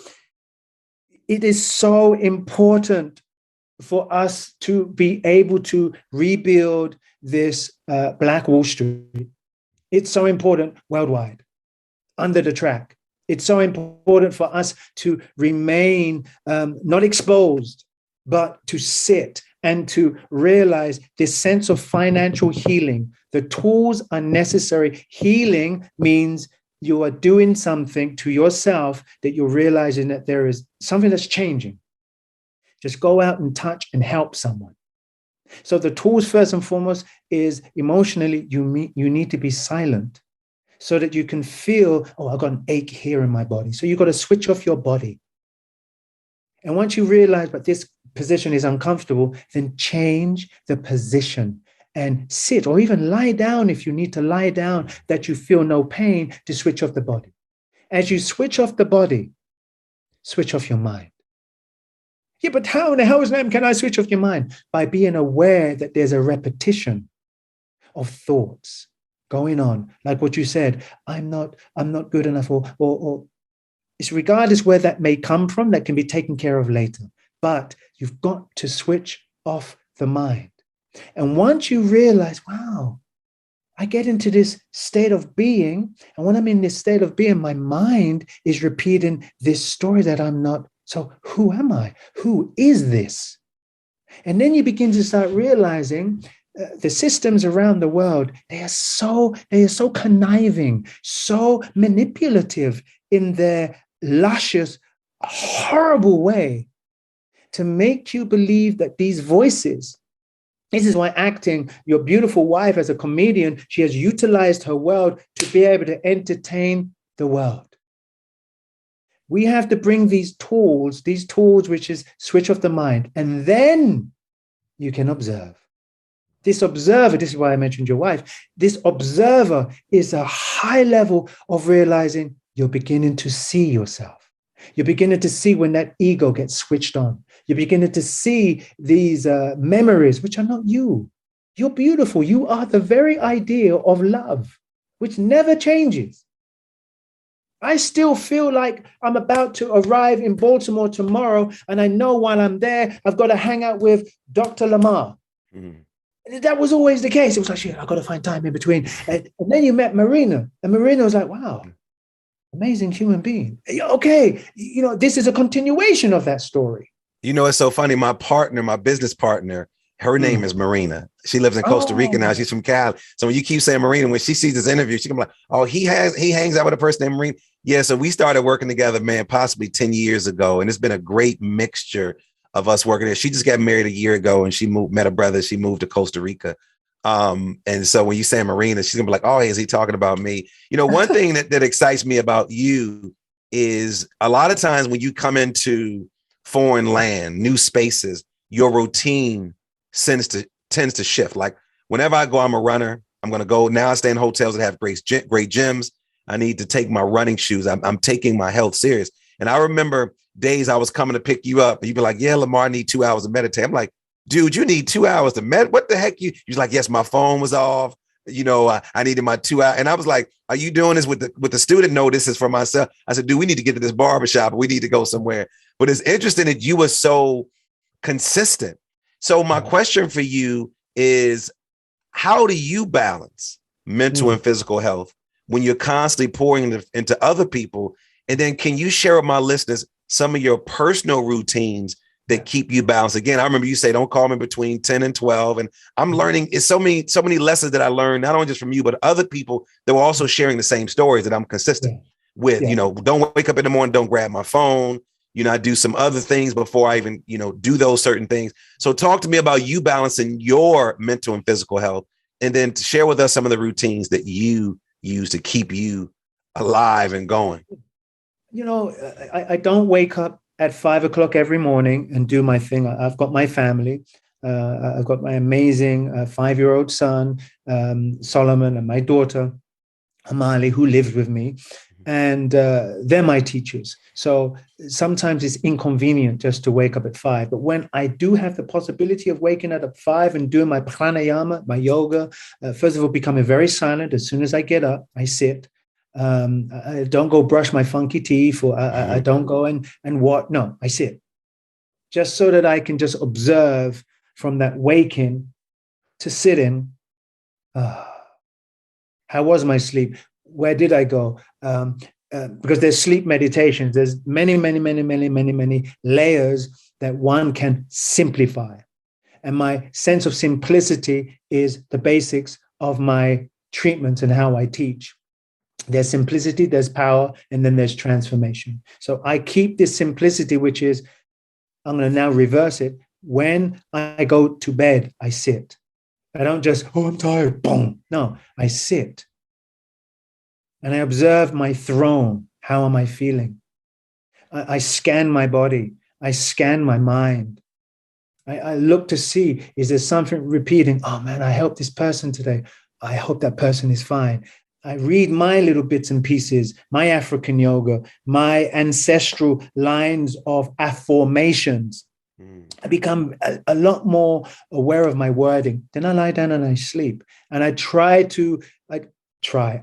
it is so important for us to be able to rebuild this Black Wall Street. It's so important worldwide, under the track. It's so important for us to remain not exposed, but to sit and to realize this sense of financial healing. The tools are necessary. Healing means you are doing something to yourself that you're realizing that there is something that's changing. Just go out and touch and help someone. So the tools, first and foremost, is emotionally, you need to be silent so that you can feel, oh, I've got an ache here in my body. So you've got to switch off your body. And once you realize, but this position is uncomfortable, then change the position and sit, or even lie down if you need to lie down, that you feel no pain, to switch off the body. As you switch off the body, switch off your mind. Yeah, but how in the hell's name can I switch off your mind? By being aware that there's a repetition of thoughts going on. Like what you said, I'm not good enough, or it's regardless where that may come from, that can be taken care of later. But you've got to switch off the mind. And once you realize, wow, I get into this state of being, and when I'm in this state of being, my mind is repeating this story that I'm not. So who am I? Who is this? And then you begin to start realizing the systems around the world, they are so conniving, so manipulative in their luscious, horrible way to make you believe that these voices. This is why acting, your beautiful wife as a comedian, she has utilized her world to be able to entertain the world. We have to bring these tools which is switch off the mind, and then you can observe. This observer, this is why I mentioned your wife, this observer is a high level of realizing you're beginning to see yourself. You're beginning to see when that ego gets switched on. You're beginning to see these memories, which are not you. You're beautiful. You are the very idea of love, which never changes. I still feel like I'm about to arrive in Baltimore tomorrow, and I know while I'm there, I've got to hang out with Dr. LaMarr. That was always the case. It was like, shit, I've got to find time in between. And then you met Marina, and Marina was like, wow, amazing human being. Okay, this is a continuation of that story. It's so funny. My partner, my business partner, her name is Marina. She lives in Costa Rica now. She's from Cali. So when you keep saying Marina, when she sees this interview, she can be like, oh, he hangs out with a person named Marina. Yeah, so we started working together, man, possibly 10 years ago. And it's been a great mixture of us working there. She just got married a year ago, and she met a brother. She moved to Costa Rica. And so when you say Marina, she's gonna be like, oh, is he talking about me? One thing that excites me about you is a lot of times when you come into foreign land, new spaces, your routine tends to shift. Like whenever I go, I'm a runner. I'm going to go now. I stay in hotels that have great gyms. I need to take my running shoes. I'm taking my health serious. And I remember days I was coming to pick you up, and you'd be like, yeah, LaMarr, I need 2 hours to meditate. I'm like, dude, you need 2 hours to meditate? What the heck? You're like, yes, my phone was off. I needed my 2 hours. And I was like, are you doing this with the student? No, this is for myself. I said, dude, we need to get to this barbershop. We need to go somewhere. But it's interesting that you were so consistent. So my question for you is, how do you balance mental and physical health when you're constantly pouring into other people? And then can you share with my listeners some of your personal routines that keep you balanced? Again, I remember you say, don't call me between 10 and 12. And I'm learning, it's so many lessons that I learned, not only just from you, but other people that were also sharing the same stories that I'm consistent with. Don't wake up in the morning, don't grab my phone. I do some other things before I even, do those certain things. So talk to me about you balancing your mental and physical health, and then to share with us some of the routines that you use to keep you alive and going. I don't wake up at 5 o'clock every morning and do my thing. I've got my family. I've got my amazing 5-year-old son, Solomon, and my daughter, Amali, who lives with me. And they're my teachers. So sometimes it's inconvenient just to wake up at 5. But when I do have the possibility of waking up at 5 and doing my pranayama, my yoga, first of all, becoming very silent. As soon as I get up, I sit. I don't go brush my funky teeth, or I don't go and what. No, I sit. Just so that I can just observe from that waking to sitting. How was my sleep? Where did I go? Because there's sleep meditations. There's many layers that one can simplify. And my sense of simplicity is the basics of my treatment and how I teach. There's simplicity, there's power, and then there's transformation. So I keep this simplicity, which is, I'm going to now reverse it. When I go to bed, I sit. I don't just, I'm tired, boom. No, I sit. And I observe my throne. How am I feeling? I scan my body. I scan my mind. I look to see, is there something repeating? Oh man, I helped this person today. I hope that person is fine. I read my little bits and pieces, my African yoga, my ancestral lines of affirmations. I become a lot more aware of my wording. Then I lie down and I sleep. And I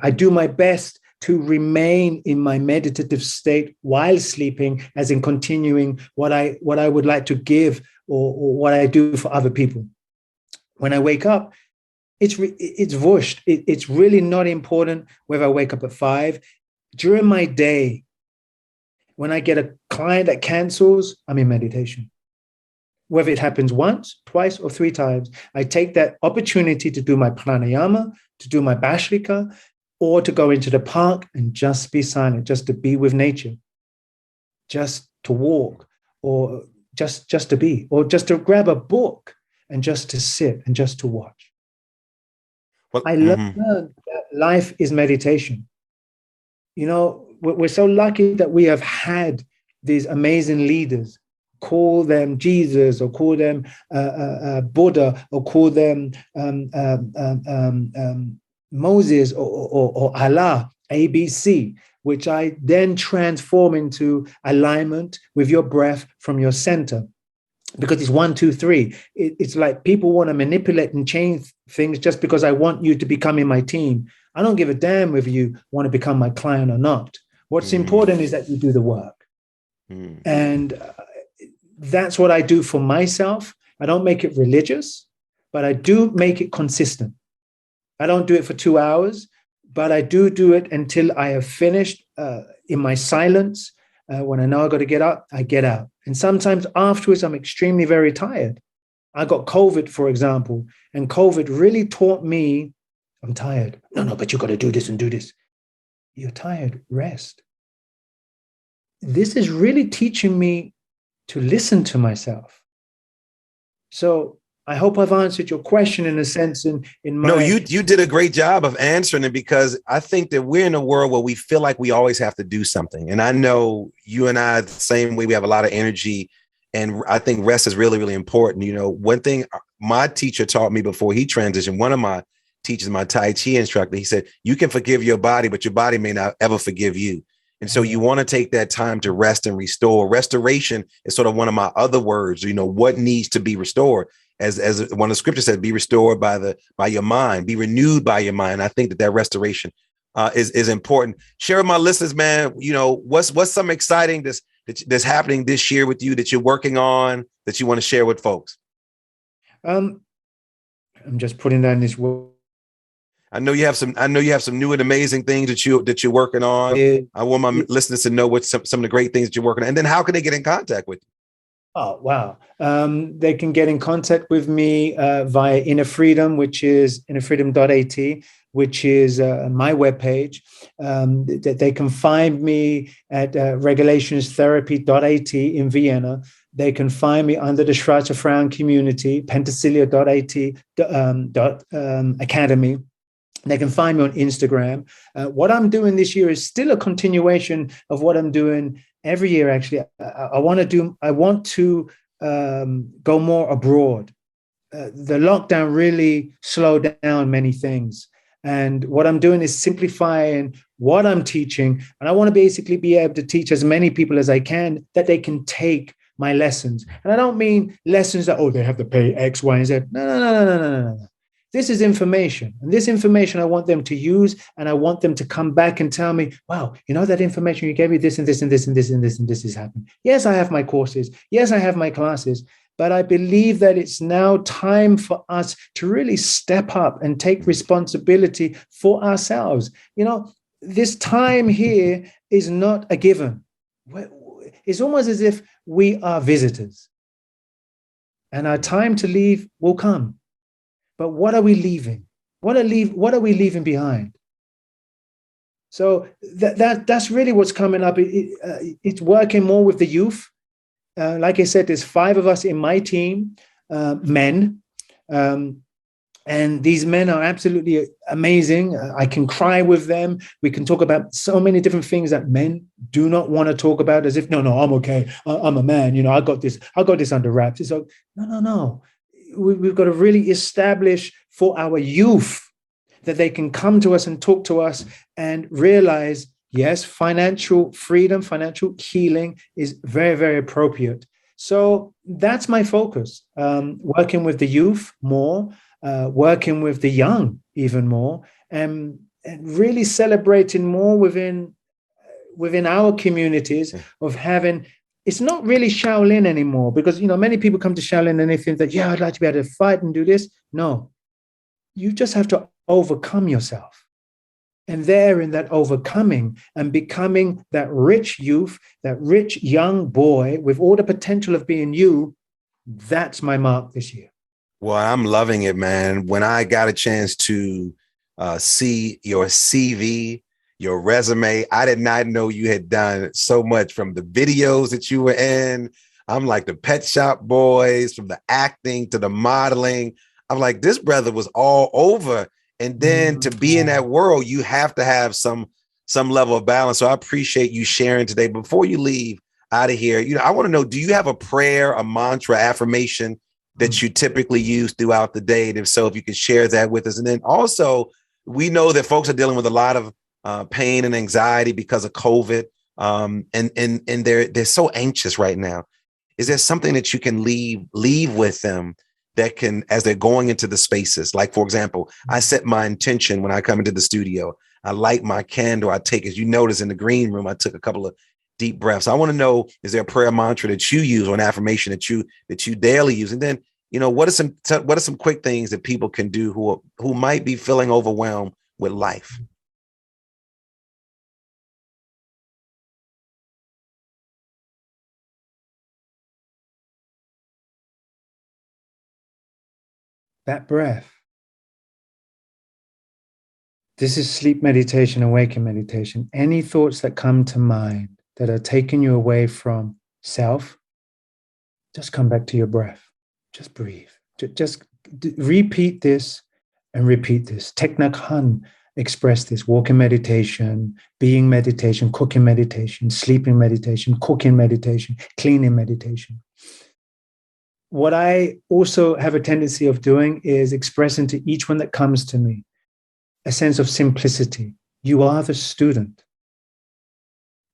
I do my best to remain in my meditative state while sleeping, as in continuing what I would like to give or what I do for other people. When I wake up, it's whooshed. It's really not important whether I wake up at 5. During my day, when I get a client that cancels, I'm in meditation. Whether it happens once, twice, or 3 times, I take that opportunity to do my pranayama, to do my bhasrika, or to go into the park and just be silent, just to be with nature, just to walk, or just to be, or just to grab a book and just to sit and just to watch. Well, I learned that life is meditation. You know, we're so lucky that we have had these amazing leaders. Call them Jesus, or call them Buddha, or call them Moses, or Allah, ABC, which I then transform into alignment with your breath from your center. Because it's 1, 2, 3. It's like people want to manipulate and change things just because I want you to become in my team. I don't give a damn if you want to become my client or not. What's important is that you do the work. And that's what I do for myself. I don't make it religious, but I do make it consistent. I don't do it for 2 hours, but I do it until I have finished in my silence. When I know I got to get up, I get out. And sometimes afterwards, I'm extremely very tired. I got COVID, for example, and COVID really taught me, I'm tired. No, but you got to do this and do this. You're tired, rest. This is really teaching me to listen to myself. So I hope I've answered your question in a sense. In my... No, you did a great job of answering it, because I think that we're in a world where we feel like we always have to do something. And I know you and I, the same way, we have a lot of energy, and I think rest is really, really important. You know, one thing my teacher taught me before he transitioned, one of my teachers, my Tai Chi instructor, he said, you can forgive your body, but your body may not ever forgive you. And so you want to take that time to rest and restore. Restoration is sort of one of my other words, you know, what needs to be restored. As one of the scriptures says, be restored by your mind, be renewed by your mind. I think that restoration is important. Share with my listeners, man, you know, what's something exciting that's happening this year with you, that you're working on, that you want to share with folks? I'm just putting down this word. I know you have some new and amazing things that you're working on. Yeah. I want my listeners to know what some of the great things that you're working on. And then how can they get in contact with you? Oh, wow. They can get in contact with me via Inner Freedom, which is innerfreedom.at, which is my webpage. They can find me at regulationsTherapy.at in Vienna. They can find me under the Schwarze Frauen community, Penthesilea.at Academy. They can find me on Instagram. What I'm doing this year is still a continuation of what I'm doing every year. Actually, I want to go more abroad. The lockdown really slowed down many things, and what I'm doing is simplifying what I'm teaching. And I want to basically be able to teach as many people as I can that they can take my lessons. And I don't mean lessons that, oh, they have to pay X, Y, and Z. No. This is information. And this information I want them to use, and I want them to come back and tell me, wow, you know, that information you gave me, this and this and this and this and this and this has happened. Yes, I have my courses. Yes, I have my classes. But I believe that it's now time for us to really step up and take responsibility for ourselves. You know, this time here is not a given. It's almost as if we are visitors. And our time to leave will come. But what are we leaving? What are we leaving behind? So that's really what's coming up. It's working more with the youth. Like I said, there's 5 of us in my team, men. And these men are absolutely amazing. I can cry with them. We can talk about so many different things that men do not want to talk about, as if, no, I'm okay. I'm a man. You know, I got this under wraps. So no. We've got to really establish for our youth that they can come to us and talk to us and realize, yes, financial freedom, financial healing is very, very appropriate. So that's my focus, working with the youth more, working with the young even more, and really celebrating more within our communities of having. It's not really Shaolin anymore, because, you know, many people come to Shaolin and they think that, yeah, I'd like to be able to fight and do this. No, you just have to overcome yourself. And there in that overcoming and becoming that rich youth, that rich young boy with all the potential of being you, that's my mark this year. Well, I'm loving it, man. When I got a chance to see your CV, your resume, I did not know you had done so much, from the videos that you were in. I'm like the Pet Shop Boys, from the acting to the modeling. I'm like, this brother was all over. And then to be in that world, you have to have some level of balance. So I appreciate you sharing today. Before you leave out of here, you know, I want to know, do you have a prayer, a mantra, affirmation that you typically use throughout the day? And if so, if you could share that with us. And then also, we know that folks are dealing with a lot of pain and anxiety because of COVID. And they're so anxious right now. Is there something that you can leave with them that can, as they're going into the spaces? Like, for example, I set my intention when I come into the studio. I light my candle. I take, as you notice in the green room, I took a couple of deep breaths. I want to know, is there a prayer mantra that you use or an affirmation that you daily use? And then, you know, what are some quick things that people can do who might be feeling overwhelmed with life? That breath. This is sleep meditation and waking meditation. Any thoughts that come to mind that are taking you away from self, just come back to your breath. Just breathe. Just repeat this and repeat this. Thich Nhat Hanh expressed this: walking meditation, being meditation, cooking meditation, sleeping meditation, cooking meditation, cleaning meditation. What I also have a tendency of doing is expressing to each one that comes to me a sense of simplicity. You are the student,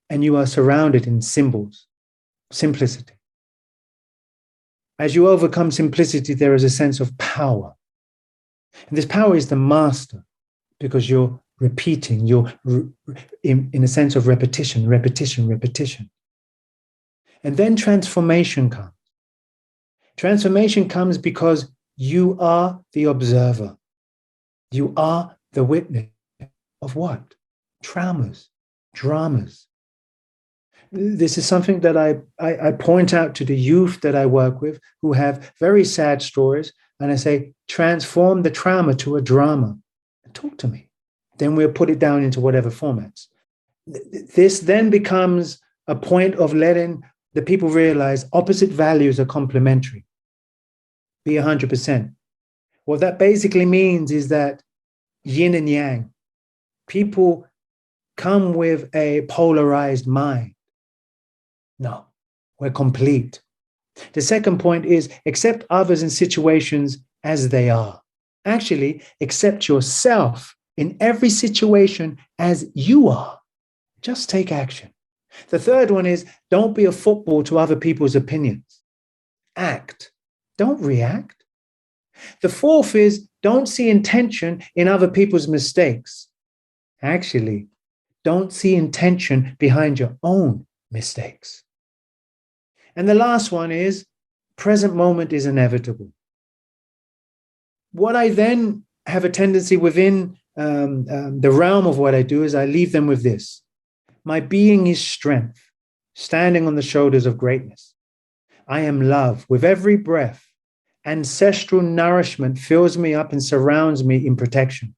and you are surrounded in symbols, simplicity. As you overcome simplicity, there is a sense of power. And this power is the master, because you're repeating, you're in a sense of repetition. And then transformation comes. Transformation comes because you are the observer. You are the witness of what? Traumas, dramas. This is something that I point out to the youth that I work with who have very sad stories. And I say, transform the trauma to a drama. Talk to me. Then we'll put it down into whatever formats. This then becomes a point of letting the people realize opposite values are complementary. Be 100%. What that basically means is that yin and yang. People come with a polarized mind. No, we're complete. The second point is accept others and situations as they are. Actually, accept yourself in every situation as you are. Just take action. The third one is don't be a football to other people's opinions. Act. Don't react. The fourth is don't see intention in other people's mistakes. Actually, don't see intention behind your own mistakes. And the last one is present moment is inevitable. What I then have a tendency within the realm of what I do is I leave them with this. My being is strength, standing on the shoulders of greatness. I am love with every breath. Ancestral nourishment fills me up and surrounds me in protection.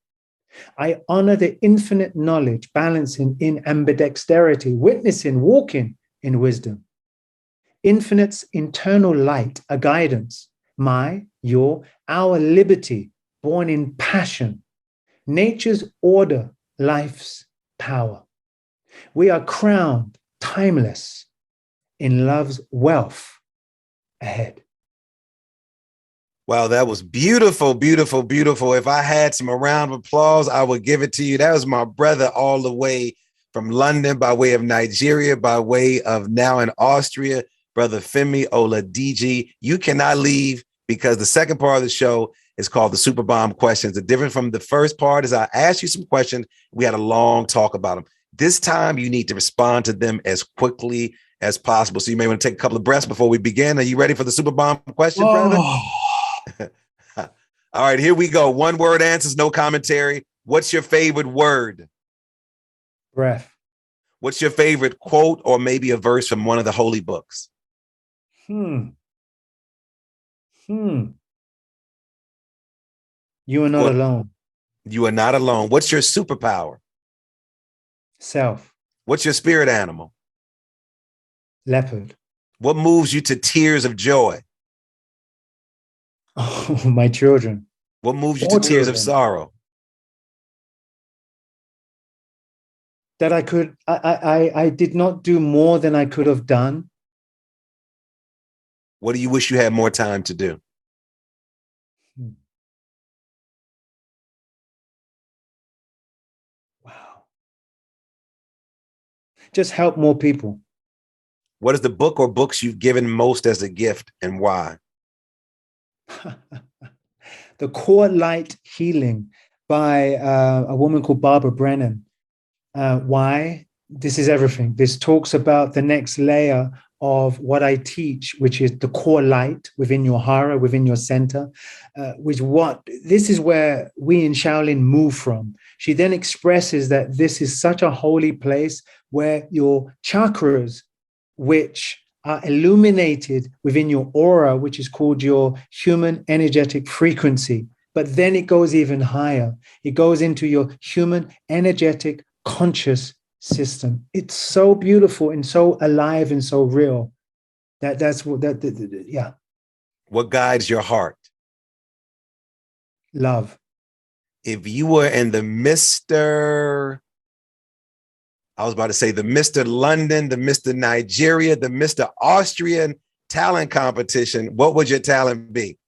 I honor the infinite knowledge, balancing in ambidexterity, witnessing, walking in wisdom. Infinite's internal light, a guidance, my, your, our liberty, born in passion. Nature's order, life's power. We are crowned, timeless, in love's wealth ahead. Wow, that was beautiful, beautiful, beautiful. If I had some round of applause, I would give it to you. That was my brother all the way from London, by way of Nigeria, by way of now in Austria, Brother Femi Oladeji. You cannot leave, because the second part of the show is called the Superbomb Questions. The difference from the first part is I asked you some questions. We had a long talk about them. This time you need to respond to them as quickly as possible. So you may want to take a couple of breaths before we begin. Are you ready for the Superbomb question, brother? All right, here we go. One word answers, no commentary. What's your favorite word? Breath. What's your favorite quote or maybe a verse from one of the holy books? You are not alone. You are not alone. What's your superpower? Self. What's your spirit animal? Leopard. What moves you to tears of joy? Oh, my children. What moves you to tears of sorrow? That I did not do more than I could have done. What do you wish you had more time to do? Wow. Just help more people. What is the book or books you've given most as a gift, and why? The Core Light Healing by a woman called Barbara Brennan. Why? This is everything. This talks about the next layer of what I teach, which is the core light within your hara, within your center, this is where we in Shaolin move from. She then expresses that this is such a holy place where your chakras, which are illuminated within your aura, which is called your human energetic frequency. But then it goes even higher. It goes into your human energetic conscious system. It's so beautiful and so alive and so real. Yeah. What guides your heart? Love. If you were in the Mr. London, the Mr. Nigeria, the Mr. Austrian talent competition, what would your talent be?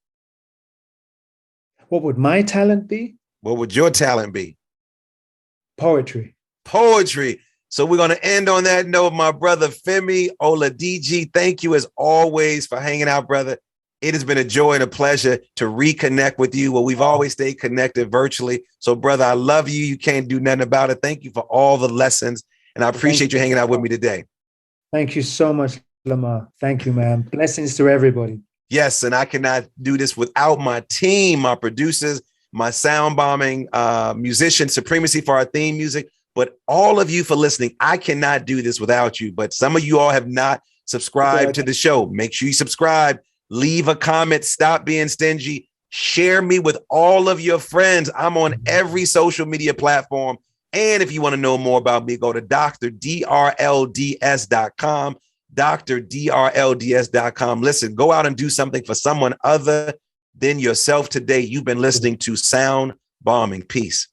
What would my talent be? What would your talent be? Poetry. Poetry. So we're going to end on that note. My brother Femi Oladeji, thank you as always for hanging out, brother. It has been a joy and a pleasure to reconnect with you. Well, we've always stayed connected virtually. So, brother, I love you. You can't do nothing about it. Thank you for all the lessons. And I appreciate you hanging out with me today. Thank you so much, LaMarr. Thank you, man. Blessings to everybody. Yes, and I cannot do this without my team, my producers, my sound bombing musician, Supremacy for our theme music. But all of you for listening, I cannot do this without you. But some of you all have not subscribed to the show. Make sure you subscribe. Leave a comment. Stop being stingy. Share me with all of your friends. I'm on every social media platform. And if you want to know more about me, go to drdrlds.com, drdrlds.com. Listen, go out and do something for someone other than yourself today. You've been listening to Sound Bombing. Peace.